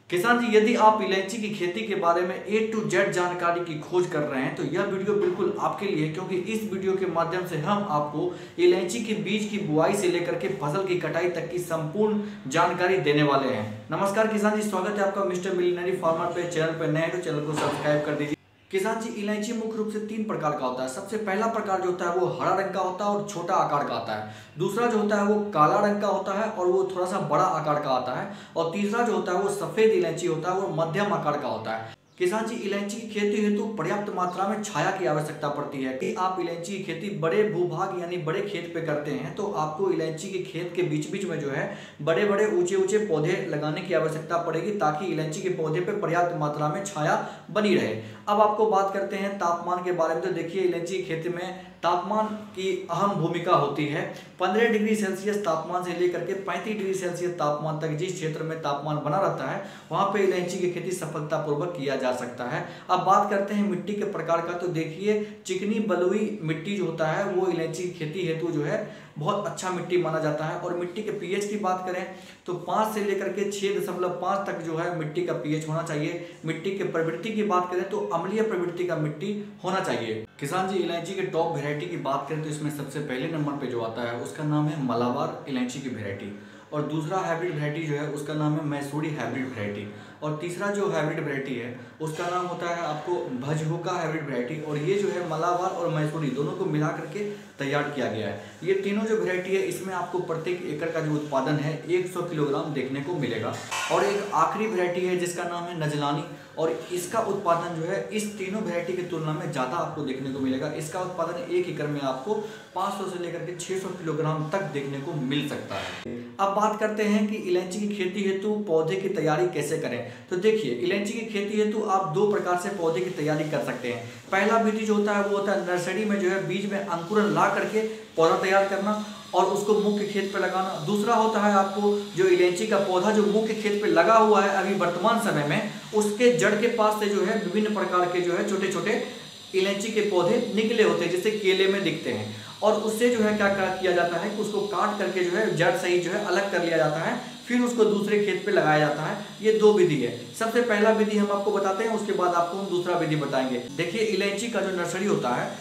किसान जी, यदि आप इलायची की खेती के बारे में A to Z जानकारी की खोज कर रहे हैं तो यह वीडियो बिल्कुल आपके लिए, क्योंकि इस वीडियो के माध्यम से हम आपको इलायची के बीज की बुआई से लेकर के फसल की कटाई तक की संपूर्ण जानकारी देने वाले हैं। नमस्कार किसान जी, स्वागत है आपका मिस्टर मिलियनेरी फार्मर पे। चैनल पर नए हैं तो चैनल को सब्सक्राइब कर दीजिए। किसान जी, इलायची मुख्य रूप से 3 प्रकार का होता है। सबसे पहला प्रकार जो होता है वो हरा रंग का होता है और छोटा आकार का आता है। दूसरा जो होता है वो काला रंग का होता है और वो थोड़ा सा बड़ा आकार का आता है। और तीसरा जो होता है वो सफेद इलायची होता है, वो मध्यम आकार का होता है। किसान जी, इलायची की खेती हेतु पर्याप्त मात्रा में छाया की आवश्यकता पड़ती है। कि आप इलायची की खेती बड़े भूभाग यानी बड़े खेत पे करते हैं तो आपको इलायची के खेत के बीच बीच में जो है बड़े बड़े ऊंचे ऊंचे पौधे लगाने की आवश्यकता पड़ेगी, ताकि इलायची के पौधे पे पर्याप्त मात्रा में छाया बनी रहे। अब आपको बात करते हैं तापमान के बारे में। तो देखिए, इलायची की खेती में तापमान की अहम भूमिका होती है। 15 डिग्री सेल्सियस तापमान से लेकर के 35 डिग्री सेल्सियस तापमान तक जिस क्षेत्र में तापमान बना रहता है वहां पे इलायची की खेती सफलतापूर्वक किया जा सकता है। अब बात करते हैं मिट्टी के प्रकार का। तो देखिए, चिकनी बलुई मिट्टी जो होता है वो इलायची की खेती हेतु जो है बहुत अच्छा मिट्टी माना जाता है। और मिट्टी के पीएच की बात करें तो 5 से लेकर के 6.5 तक जो है मिट्टी का पीएच होना चाहिए। मिट्टी के प्रवृत्ति की बात करें तो अम्लीय प्रवृत्ति का मिट्टी होना चाहिए। किसान जी, इलायची के टॉप वेरायटी की बात करें तो इसमें सबसे पहले नंबर पे जो आता है उसका नाम है मलाबार इलायची की वेरायटी। और दूसरा हाइब्रिड वेरायटी जो है उसका नाम है मैसूरी हाइब्रिड वेरायटी। और तीसरा जो हाइब्रिड वेरायटी है उसका नाम होता है आपको भजहुका हाइब्रिड वेरायटी। और ये जो है मलाबार और मैसूरी दोनों को मिला करके तैयार किया गया है। ये तीनों जो वेरायटी है इसमें आपको प्रत्येक एकड़ का जो उत्पादन है 100 किलोग्राम देखने को मिलेगा। और एक आखिरी वेरायटी है जिसका नाम है नजलानी, और इसका उत्पादन जो है इस तीनों वेरायटी की तुलना में ज़्यादा आपको देखने को मिलेगा। इसका उत्पादन 1 एकड़ में आपको 500 से लेकर के 600 किलोग्राम तक देखने को मिल सकता है। अब बात करते हैं कि इलायची की खेती हेतु पौधे की तैयारी कैसे करें। तो देखिए, इलायची की खेती हेतु आप 2 प्रकार से पौधे की तैयारी कर सकते हैं। पहला विधि जो होता है वो होता है नर्सरी में जो है बीज में अंकुरन ला करके पौधा तैयार करना और उसको मुख्य खेत पे लगाना। दूसरा होता है आपको जो इलायची का पौधा जो मुख्य खेत पे लगा हुआ है अभी वर्तमान समय में, उसके जड़ के पास से जो है विभिन्न प्रकार के जो है छोटे छोटे इलायची के पौधे निकले होते हैं, जैसे केले में दिखते हैं। और उससे जो है क्या किया जाता है कि उसको काट करके जो है जड़ सही जो है अलग कर लिया जाता है, फिर उसको दूसरे खेत पे लगाया जाता है। ये 2 विधि है। सबसे पहला विधि हम आपको बताते हैं, उसके बाद आपको हम दूसरा विधि बताएंगे। देखिए, इलायची का जो नर्सरी होता है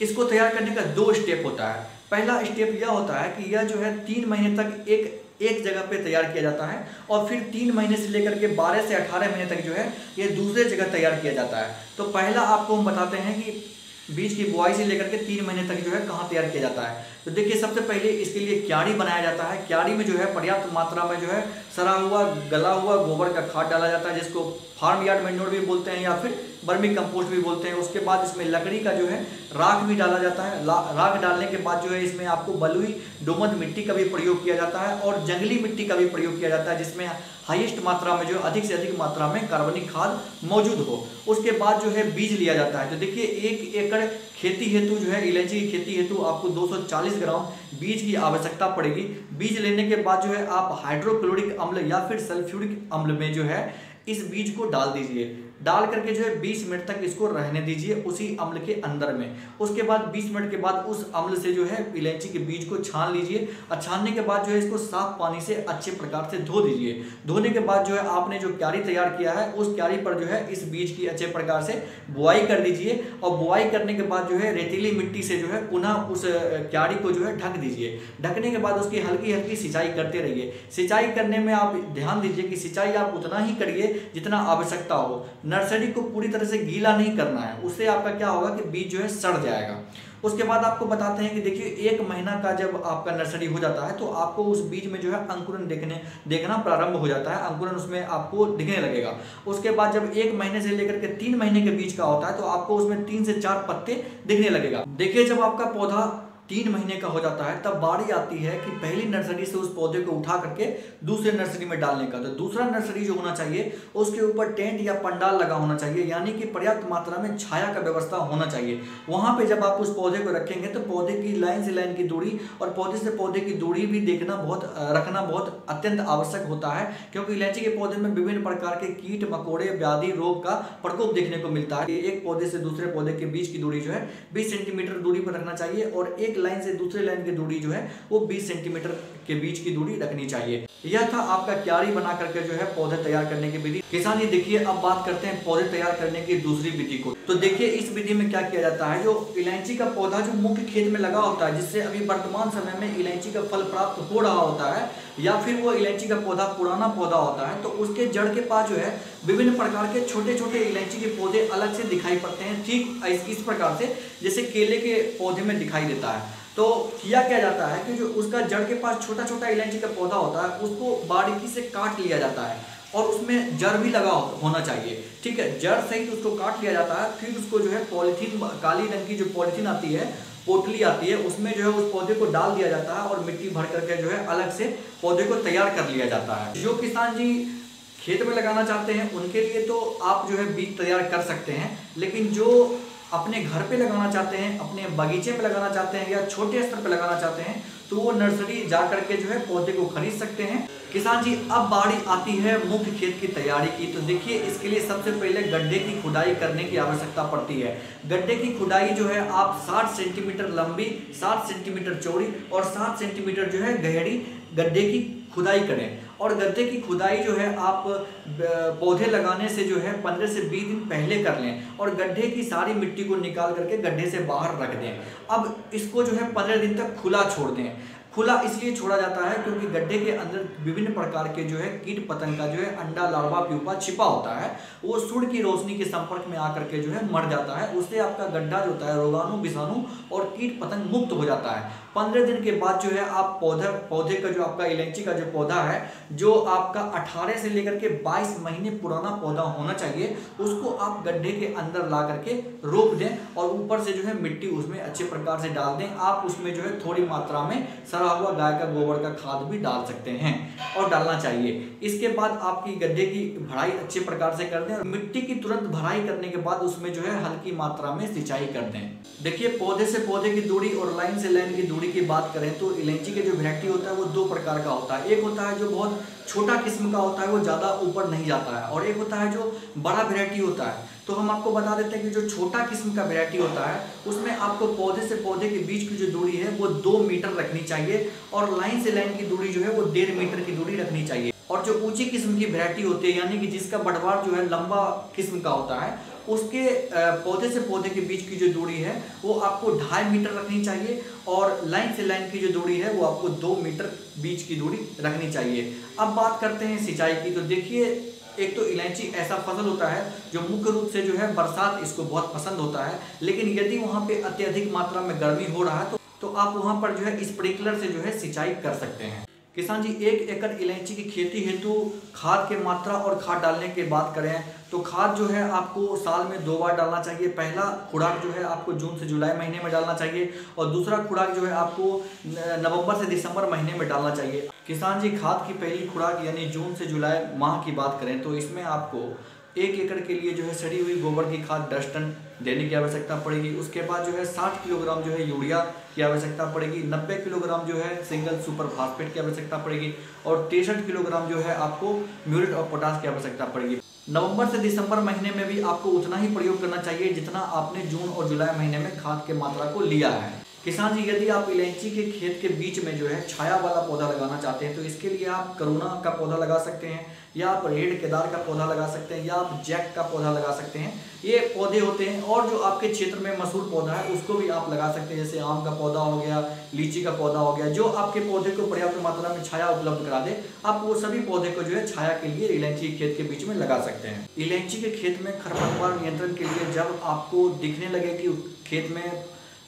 इसको तैयार करने का 2 स्टेप होता है। पहला स्टेप यह होता है कि यह जो है 3 महीने तक एक जगह पे तैयार किया जाता है, और फिर 3 महीने से लेकर के 12 से 18 महीने तक जो है ये दूसरे जगह तैयार किया जाता है। तो पहला आपको हम बताते हैं कि बीज की बुआई से लेकर के 3 महीने तक जो है कहाँ तैयार किया जाता है। तो देखिए, सबसे पहले इसके लिए क्यारी बनाया जाता है। क्यारी में जो है पर्याप्त मात्रा में जो है सड़ा हुआ गला हुआ गोबर का खाद डाला जाता है, जिसको फार्म यार्ड मैन्योर भी बोलते हैं या फिर वर्मी कंपोस्ट भी बोलते हैं। उसके बाद इसमें लकड़ी का जो है राख भी डाला जाता है। राख डालने के बाद जो है इसमें आपको बलुई दोमट मिट्टी का भी प्रयोग किया जाता है और जंगली मिट्टी का भी प्रयोग किया जाता है, जिसमें हाईएस्ट मात्रा में जो अधिक से अधिक मात्रा में कार्बनिक खाद मौजूद हो। उसके बाद जो है बीज लिया जाता है। तो देखिए, 1 एकड़ खेती हेतु जो है इलायची की खेती हेतु आपको 240 ग्राम बीज की आवश्यकता पड़ेगी। बीज लेने के बाद जो है आप हाइड्रोक्लोरिक अम्ल या फिर सल्फ्यूरिक अम्ल में जो है इस बीज को डाल दीजिए। डाल करके जो है 20 मिनट तक इसको रहने दीजिए उसी अम्ल के अंदर में। उसके बाद 20 मिनट के बाद उस अम्ल से जो है इलायची के बीज को छान लीजिए। और छानने के बाद जो है इसको साफ पानी से अच्छे प्रकार से धो दीजिए। धोने के बाद जो है आपने जो क्यारी तैयार किया है उस क्यारी पर जो है इस बीज की अच्छे प्रकार से बुआई कर दीजिए। और बुआई करने के बाद जो है रेतीली मिट्टी से जो है पुनः उस क्यारी को जो है ढक दीजिए। ढकने के बाद उसकी हल्की हल्की सिंचाई करते रहिए। सिंचाई करने में आप ध्यान दीजिए कि सिंचाई आप उतना ही करिए जितना आवश्यकता हो। नर्सरी को पूरी तरह से गीला नहीं करना है, उससे आपका क्या होगा कि बीज जो है सड़ जाएगा। उसके बाद आपको बताते हैं कि देखिए, 1 महीना का जब आपका नर्सरी हो जाता है तो आपको उस बीज में जो है अंकुरन देखना प्रारंभ हो जाता है। अंकुरन उसमें आपको दिखने लगेगा। उसके बाद जब 1 महीने से लेकर के 3 महीने के बीच का होता है तो आपको उसमें 3 से 4 पत्ते दिखने लगेगा। देखिए, जब आपका पौधा 3 महीने का हो जाता है तब बारी आती है कि पहली नर्सरी से उस पौधे को उठा करके दूसरे नर्सरी में डालने का। तो दूसरा नर्सरी जो होना चाहिए उसके ऊपर टेंट या पंडाल लगा होना चाहिए, यानी कि पर्याप्त मात्रा में छाया का व्यवस्था होना चाहिए। वहां पे जब आप उस पौधे को रखेंगे तो पौधे की लाइन से लाइन की दूरी और पौधे से पौधे की दूरी भी रखना बहुत अत्यंत आवश्यक होता है, क्योंकि इलायची के पौधे में विभिन्न प्रकार के कीट मकोड़े व्याधि रोग का प्रकोप देखने को मिलता है। एक पौधे से दूसरे पौधे के बीच की दूरी जो है 20 सेंटीमीटर दूरी पर रखना चाहिए और 1 लाइन से दूसरे लाइन की दूरी जो है वो 20 सेंटीमीटर के बीच की दूरी रखनी चाहिए। यह था आपका क्यारी बना करके जो है पौधे तैयार करने की विधि। किसान जी देखिए, अब बात करते हैं पौधे तैयार करने की दूसरी विधि को। तो देखिए इस विधि में क्या किया जाता है, जो इलायची का पौधा जो मुख्य खेत में लगा होता है, जिससे अभी वर्तमान समय में इलायची का फल प्राप्त हो रहा होता है, या फिर वो इलायची का पौधा पुराना पौधा होता है, तो उसके जड़ के पास जो है विभिन्न प्रकार के छोटे छोटे इलायची के पौधे अलग से दिखाई पड़ते हैं, ठीक इस प्रकार से जैसे केले के पौधे में दिखाई देता है। तो किया क्या जाता है कि जो उसका जड़ के पास छोटा छोटा इलायची का पौधा होता है उसको बारीकी से काट लिया जाता है और उसमें जड़ भी लगा होना चाहिए, ठीक है। जड़ सहित उसको काट लिया जाता है, फिर उसको जो है पॉलीथीन, काली रंग की जो पॉलीथीन आती है, पोटली आती है, उसमें जो है उस पौधे को डाल दिया जाता है और मिट्टी भर करके जो है अलग से पौधे को तैयार कर लिया जाता है। जो किसान जी खेत में लगाना चाहते हैं उनके लिए तो आप जो है बीज तैयार कर सकते हैं, लेकिन जो अपने घर पे लगाना चाहते हैं, अपने बगीचे में लगाना चाहते हैं या छोटे स्तर पे लगाना चाहते हैं, तो वो नर्सरी जा करके जो है पौधे को खरीद सकते हैं। किसान जी अब बारी आती है मुख्य खेत की तैयारी की। तो देखिए इसके लिए सबसे पहले गड्ढे की खुदाई करने की आवश्यकता पड़ती है। गड्ढे की खुदाई जो है आप 60 सेंटीमीटर लंबी, 60 सेंटीमीटर चौड़ी और 60 सेंटीमीटर जो है गहरी गड्ढे की खुदाई करें। और गड्ढे की खुदाई जो है आप पौधे लगाने से जो है 15 से 20 दिन पहले कर लें और गड्ढे की सारी मिट्टी को निकाल करके गड्ढे से बाहर रख दें। अब इसको जो है 15 दिन तक खुला छोड़ दें। खुला इसलिए छोड़ा जाता है क्योंकि गड्ढे के अंदर विभिन्न प्रकार के जो है कीट पतंग का जो है अंडा, लार्वा, प्यूपा छिपा होता है, वो सूर्य की रोशनी के संपर्क में आकर के जो है मर जाता है। उससे आपका गड्ढा जो होता है रोगाणु, विषाणु और कीट पतंग मुक्त हो जाता है। 15 दिन के बाद जो है आप पौधे का जो आपका इलायची का जो पौधा है, जो आपका 18 से लेकर के 22 महीने पुराना पौधा होना चाहिए, उसको आप गड्ढे के अंदर ला करके रोप दें और ऊपर से जो है मिट्टी उसमें अच्छे प्रकार से डाल दें। आप उसमें जो है थोड़ी मात्रा में सड़ा हुआ गाय का गोबर का खाद भी डाल सकते हैं और डालना चाहिए। इसके बाद आपकी गड्ढे की भराई अच्छे प्रकार से कर दें और मिट्टी की तुरंत भराई करने के बाद उसमें जो है हल्की मात्रा में सिंचाई कर दें। देखिए पौधे से पौधे की दूरी और लाइन से लाइन की दूरी की बात करें तो इलायची के जो वैरायटी होता है वो 2 प्रकार का होता है। एक होता है जो बहुत छोटा किस्म का होता है, वो ज़्यादा ऊपर नहीं जाता है, और एक होता है जो बड़ा वैरायटी होता है। तो हम आपको बता देते हैं कि जो छोटा किस्म का वैरायटी होता है उसमें आपको पौधे से पौधे के बीच की जो दूरी है वो 2 मीटर रखनी चाहिए और लाइन से लाइन की दूरी जो है वो 1.5 मीटर की दूरी रखनी चाहिए। और जो ऊंची किस्म की वैरायटी होती है, यानी कि जिसका बढ़वार जो है लंबा किस्म का होता है, उसके पौधे से पौधे के बीच की जो दूरी है वो आपको 2.5 मीटर रखनी चाहिए और लाइन से लाइन की जो दूरी है वो आपको 2 मीटर बीच की दूरी रखनी चाहिए। अब बात करते हैं सिंचाई की। तो देखिए एक तो इलायची ऐसा फसल होता है जो मुख्य रूप से जो है बरसात इसको बहुत पसंद होता है, लेकिन यदि वहाँ पे अत्यधिक मात्रा में गर्मी हो रहा है तो आप वहाँ पर जो है स्प्रिंकलर से जो है सिंचाई कर सकते हैं। किसान जी 1 एकड़ इलायची की खेती हेतु खाद के मात्रा और खाद डालने की बात करें तो खाद जो है आपको साल में 2 बार डालना चाहिए। पहला खुराक जो है आपको जून से जुलाई महीने में डालना चाहिए और दूसरा खुराक जो है आपको नवंबर से दिसंबर महीने में डालना चाहिए। किसान जी खाद की पहली खुराक यानी जून से जुलाई माह की बात करें तो इसमें आपको 1 एकड़ के लिए जो है सड़ी हुई गोबर की खाद 10 टन देने की आवश्यकता पड़ेगी। उसके बाद जो है 60 किलोग्राम जो है यूरिया की आवश्यकता पड़ेगी, 90 किलोग्राम जो है सिंगल सुपर फास्फेट की आवश्यकता पड़ेगी और 63 किलोग्राम जो है आपको म्यूरेट ऑफ पोटाश की आवश्यकता पड़ेगी। नवंबर से दिसंबर महीने में भी आपको उतना ही प्रयोग करना चाहिए जितना आपने जून और जुलाई महीने में खाद के मात्रा को लिया है। किसान जी यदि आप इलायची के खेत के बीच में जो है छाया वाला पौधा लगाना चाहते हैं तो इसके लिए आप करुणा का पौधा लगा सकते हैं, या आप रेड केदार का पौधा लगा सकते हैं, या आप जैक का पौधा लगा सकते हैं। ये पौधे होते हैं और जो आपके क्षेत्र में मशहूर पौधा है उसको भी आप लगा सकते हैं, जैसे आम का पौधा हो गया, लीची का पौधा हो गया। जो आपके पौधे को पर्याप्त मात्रा में छाया उपलब्ध करा दे, आप वो सभी पौधे को जो है छाया के लिए इलायची के खेत के बीच में लगा सकते हैं। इलायची के खेत में खरपतवार नियंत्रण के लिए जब आपको दिखने लगे कि खेत में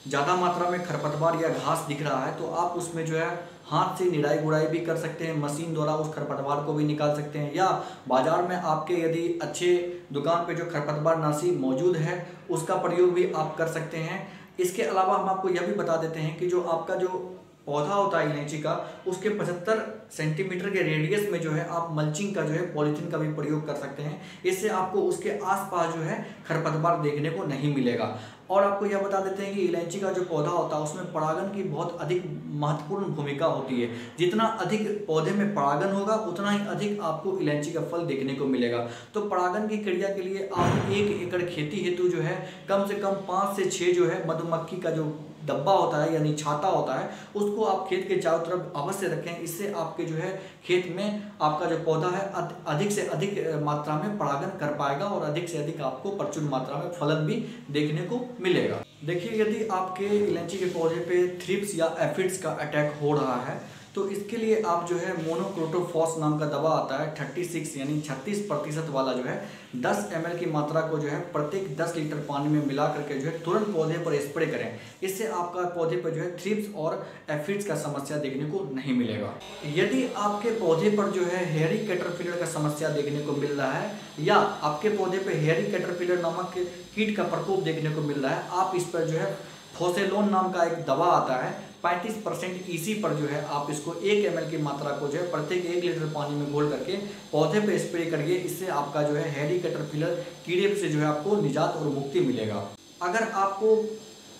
ज़्यादा मात्रा में खरपतवार या घास दिख रहा है तो आप उसमें जो है हाथ से निराई गुड़ाई भी कर सकते हैं, मशीन द्वारा उस खरपतवार को भी निकाल सकते हैं, या बाजार में आपके यदि अच्छे दुकान पे जो खरपतवार नाशी मौजूद है उसका प्रयोग भी आप कर सकते हैं। इसके अलावा हम आपको यह भी बता देते हैं कि जो आपका जो पौधा होता है इलायची का, उसके 75 सेंटीमीटर के रेडियस में जो है आप मल्चिंग का जो है पॉलीथीन का भी प्रयोग कर सकते हैं। इससे आपको उसके आसपास जो है खरपतवार देखने को नहीं मिलेगा। और आपको यह बता देते हैं कि इलायची का जो पौधा होता है उसमें परागन की बहुत अधिक महत्वपूर्ण भूमिका होती है। जितना अधिक पौधे में परागन होगा उतना ही अधिक आपको इलायची का फल देखने को मिलेगा। तो परागन की क्रिया के लिए आप 1 एकड़ खेती हेतु जो है कम से कम 5 से 6 जो है मधुमक्खी का जो डब्बा होता है यानी छाता होता है, उसको आप खेत के चारों तरफ अवश्य रखें। इससे आपके जो है खेत में आपका जो पौधा है अधिक से अधिक मात्रा में परागण कर पाएगा और अधिक से अधिक आपको प्रचुर मात्रा में फलन भी देखने को मिलेगा। देखिए, यदि आपके इलायची के पौधे पे थ्रिप्स या एफिड्स का अटैक हो रहा है तो इसके लिए आप जो है मोनोक्रोटोफॉस नाम का दवा आता है 36 यानी 36% वाला जो है 10 ml की मात्रा को जो है प्रत्येक 10 लीटर पानी में मिला करके जो है तुरंत पौधे पर स्प्रे करें। इससे आपका पौधे पर जो है थ्रिप्स और एफिड्स का समस्या देखने को नहीं मिलेगा। यदि आपके पौधे पर जो है हेयरी कैटरपिलर का समस्या देखने को मिल रहा है या आपके पौधे पर हेयरी कैटरपिलर नामक कीट का प्रकोप देखने को मिल रहा है, आप इस पर जो है फोसेलोन नाम का एक दवा आता है 35% EC पर जो है आप इसको 1 ml की मात्रा को जो है प्रत्येक 1 लीटर पानी में घोल करके पौधे पे स्प्रे करिए। इससे आपका जो है हेयरी कैटरपिलर कीड़े से जो है आपको निजात और मुक्ति मिलेगा। अगर आपको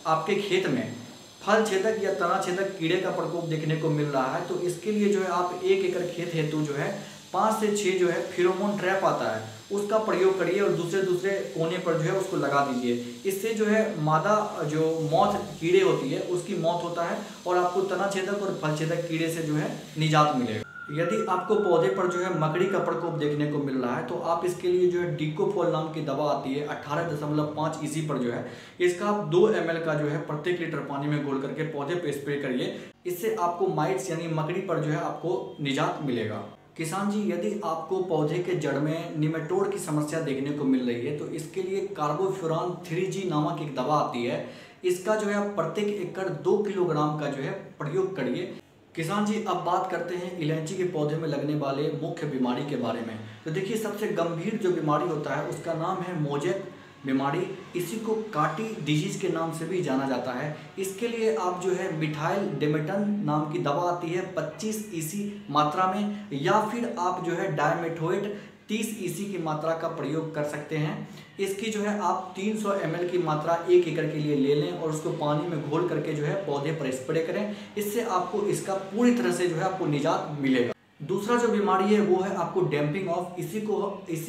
आपके खेत में फल छेदक या तना छेदक कीड़े का प्रकोप देखने को मिल रहा है तो इसके लिए जो है आप 1 एकड़ खेत हेतु जो है 5 से 6 जो है फेरोमोन ट्रैप आता है उसका प्रयोग करिए और दूसरे कोने पर जो है उसको लगा दीजिए। इससे जो है मादा जो मौत कीड़े होती है उसकी मौत होता है और आपको तना छेदक और फल छेदक कीड़े से जो है निजात मिलेगा। यदि आपको पौधे पर जो है मकड़ी का प्रकोप देखने को मिल रहा है तो आप इसके लिए जो है डिकोफोल नाम की दवा आती है 18.5 EC पर जो है इसका आप 2 ml का जो है प्रत्येक लीटर पानी में घोल करके पौधे पे स्प्रे करिए। इससे आपको माइट्स यानी मकड़ी पर जो है आपको निजात मिलेगा। किसान जी, यदि आपको पौधे के जड़ में निमेटोड की समस्या देखने को मिल रही है तो इसके लिए कार्बोफ्यूरॉन 3G नामक एक दवा आती है। इसका जो है आप प्रत्येक एकड़ 2 किलोग्राम का जो है प्रयोग करिए। किसान जी, अब बात करते हैं इलायची के पौधे में लगने वाले मुख्य बीमारी के बारे में। तो देखिए, सबसे गंभीर जो बीमारी होता है उसका नाम है मोजेक बीमारी। इसी को काटी डिजीज के नाम से भी जाना जाता है। इसके लिए आप जो है मिथाइल डेमेटन नाम की दवा आती है 25 EC मात्रा में या फिर आप जो है डायमेथोएट 30 EC की मात्रा का प्रयोग कर सकते हैं। इसकी जो है आप 300 ml की मात्रा 1 एकड़ के लिए ले लें और उसको पानी में घोल करके जो है पौधे पर स्प्रे करें। इससे आपको इसका पूरी तरह से जो है आपको निजात मिलेगा। दूसरा जो बीमारी है वो है आपको डैम्पिंग ऑफ। इसी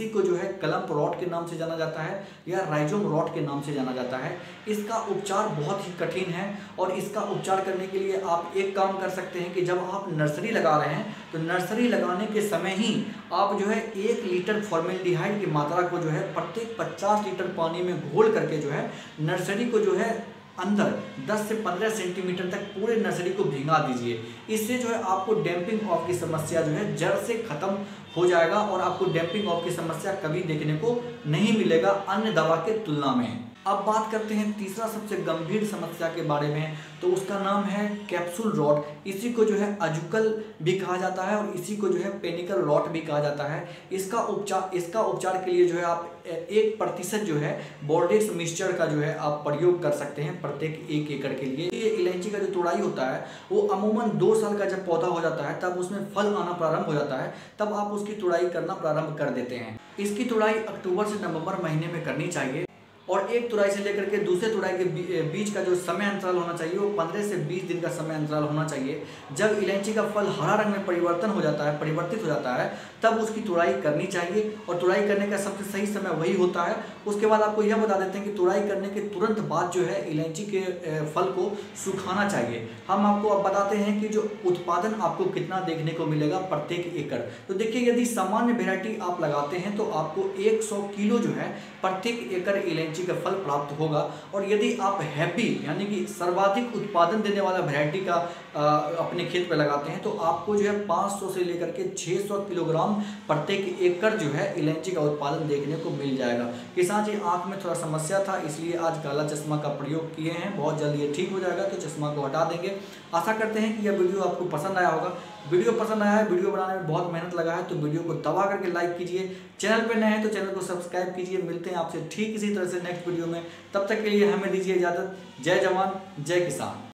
को जो है क्लम्प रॉट के नाम से जाना जाता है या राइजोम रॉट के नाम से जाना जाता है। इसका उपचार बहुत ही कठिन है और इसका उपचार करने के लिए आप एक काम कर सकते हैं कि जब आप नर्सरी लगा रहे हैं तो नर्सरी लगाने के समय ही आप जो है 1 लीटर फॉर्मेल्डिहाइड की मात्रा को जो है प्रत्येक 50 लीटर पानी में घोल करके जो है नर्सरी को जो है अंदर 10 से 15 सेंटीमीटर तक पूरे नर्सरी को भिंगा दीजिए। इससे जो है आपको डैम्पिंग ऑफ की समस्या जो है जड़ से खत्म हो जाएगा और आपको डैम्पिंग ऑफ की समस्या कभी देखने को नहीं मिलेगा अन्य दवा के तुलना में। अब बात करते हैं तीसरा सबसे गंभीर समस्या के बारे में, तो उसका नाम है कैप्सूल रॉट। इसी को जो है अजुकल भी कहा जाता है और इसी को जो है पेनिकल रॉट भी कहा जाता है। इसका उपचार के लिए जो है आप 1% जो है बोर्डेक्स मिक्सचर का जो है आप प्रयोग कर सकते हैं प्रत्येक 1 एकड़ के लिए। ये इलायची का जो तुड़ाई होता है वो अमूमन 2 साल का जब पौधा हो जाता है तब उसमें फल आना प्रारंभ हो जाता है, तब आप उसकी तुड़ाई करना प्रारंभ कर देते हैं। इसकी तुड़ाई अक्टूबर से नवंबर महीने में करनी चाहिए और एक तुड़ाई से लेकर के दूसरे तुड़ाई के बीच का जो समय अंतराल होना चाहिए वो 15 से 20 दिन का समय अंतराल होना चाहिए। जब इलायची का फल हरा रंग में परिवर्तित हो जाता है तब उसकी तुड़ाई करनी चाहिए और तुड़ाई करने का सबसे सही समय वही होता है। उसके बाद आपको यह बता देते हैं कि तुड़ाई करने के तुरंत बाद जो है इलायची के फल को सुखाना चाहिए। हम आपको अब बताते हैं कि जो उत्पादन आपको कितना देखने को मिलेगा प्रत्येक एकड़। तो देखिए, यदि सामान्य वेराइटी आप लगाते हैं तो आपको 100 किलो जो है प्रत्येक एकड़ इलायची का फल प्राप्त होगा। और यदि आप हैप्पी यानी कि सर्वाधिक उत्पादन देने वाला वैरायटी का अपने खेत पे लगाते हैं तो आपको जो है 500 से लेकर के 600 किलोग्राम प्रत्येक एकड़ जो है इलायची का उत्पादन देखने को मिल जाएगा। किसान जी, आंख में थोड़ा समस्या था इसलिए आज काला चश्मा का प्रयोग किए हैं। बहुत जल्दी ये ठीक हो जाएगा तो चश्मा को हटा देंगे। आशा करते हैं कि यह वीडियो आपको पसंद आया होगा। वीडियो पसंद आया है, वीडियो बनाने में बहुत मेहनत लगा है तो वीडियो को दबा करके लाइक कीजिए। चैनल पे नए हैं तो चैनल को सब्सक्राइब कीजिए। मिलते हैं आपसे ठीक इसी तरह से नेक्स्ट वीडियो में। तब तक के लिए हमें दीजिए इजाजत। जय जवान जय किसान।